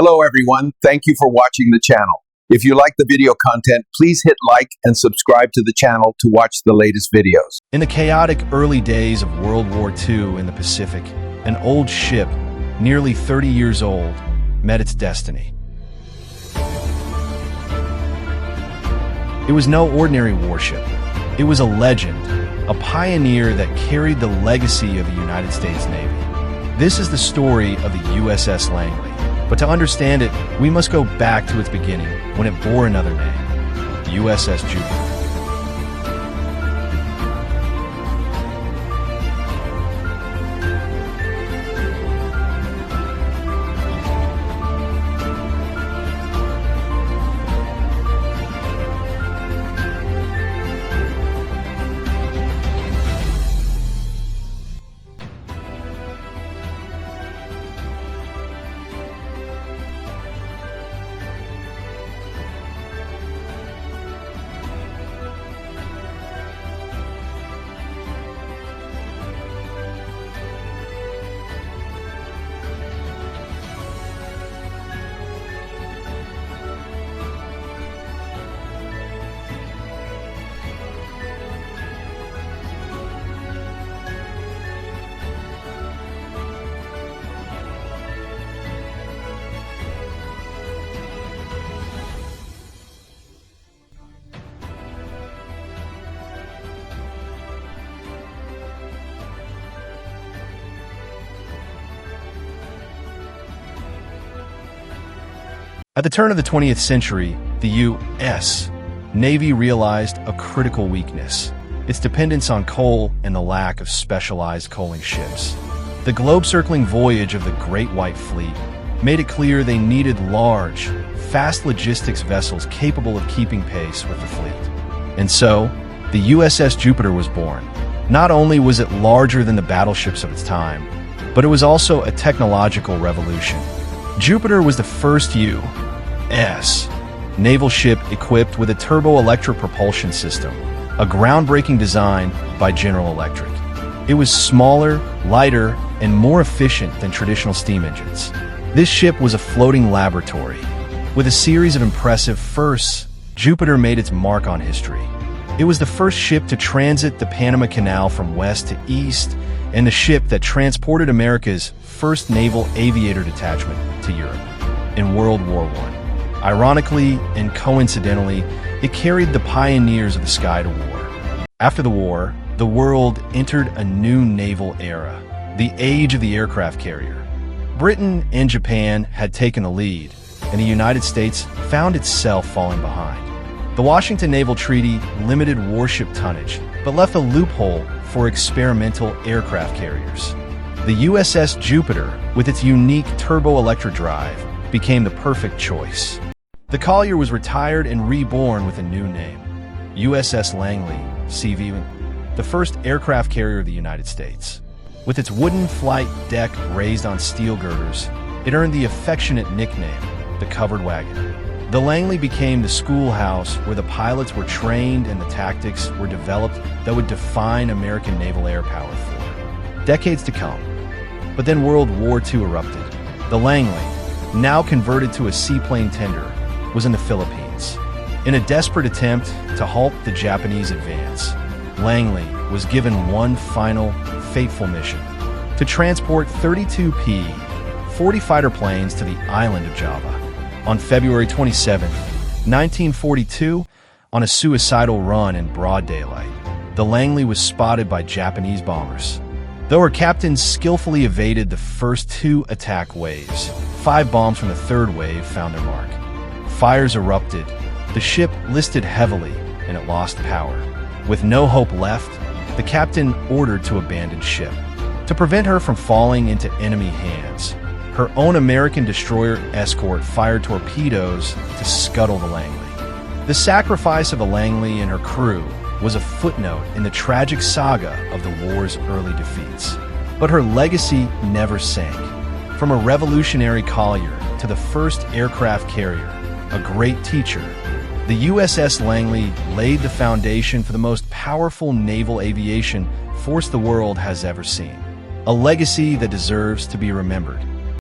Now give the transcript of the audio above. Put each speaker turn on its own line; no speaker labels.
Hello everyone, thank you for watching the channel. If you like the video content, please hit like and subscribe to the channel to watch the latest videos.
In the chaotic early days of World War II in the Pacific, an old ship, nearly 30 years old, met its destiny. It was no ordinary warship. It was a legend, a pioneer that carried the legacy of the United States Navy. This is the story of the USS Langley. But to understand it, we must go back to its beginning, when it bore another name, the USS Jupiter. At the turn of the 20th century, the U.S. Navy realized a critical weakness: its dependence on coal and the lack of specialized coaling ships. The globe-circling voyage of the Great White Fleet made it clear they needed large, fast logistics vessels capable of keeping pace with the fleet. And so, the USS Jupiter was born. Not only was it larger than the battleships of its time, but it was also a technological revolution. Jupiter was the first U.S. naval ship equipped with a turbo-electric propulsion system, a groundbreaking design by General Electric. It was smaller, lighter, and more efficient than traditional steam engines. This ship was a floating laboratory. With a series of impressive firsts, Jupiter made its mark on history. It was the first ship to transit the Panama Canal from west to east, and the ship that transported America's first naval aviator detachment to Europe in World War I. Ironically and coincidentally, it carried the pioneers of the sky to war. After the war, the world entered a new naval era, the age of the aircraft carrier. Britain and Japan had taken the lead, and the United States found itself falling behind. The Washington Naval Treaty limited warship tonnage, but left a loophole for experimental aircraft carriers. The USS Jupiter, with its unique turbo-electric drive, became the perfect choice. The collier was retired and reborn with a new name, USS Langley, CV-1, the first aircraft carrier of the United States. With its wooden flight deck raised on steel girders, it earned the affectionate nickname, the Covered Wagon. The Langley became the schoolhouse where the pilots were trained and the tactics were developed that would define American naval air power for decades to come. But then World War II erupted. The Langley, now converted to a seaplane tender, was in the Philippines. In a desperate attempt to halt the Japanese advance, Langley was given one final, fateful mission: to transport 32 P-40 fighter planes to the island of Java. On February 27, 1942, on a suicidal run in broad daylight, the Langley was spotted by Japanese bombers. Though her captains skillfully evaded the first two attack waves, 5 bombs from the third wave found their mark. Fires erupted, the ship listed heavily, and it lost power. With no hope left, the captain ordered to abandon ship. To prevent her from falling into enemy hands, her own American destroyer escort fired torpedoes to scuttle the Langley. The sacrifice of the Langley and her crew was a footnote in the tragic saga of the war's early defeats. But her legacy never sank. From a revolutionary collier to the first aircraft carrier, a great teacher, the USS Langley laid the foundation for the most powerful naval aviation force the world has ever seen. A legacy that deserves to be remembered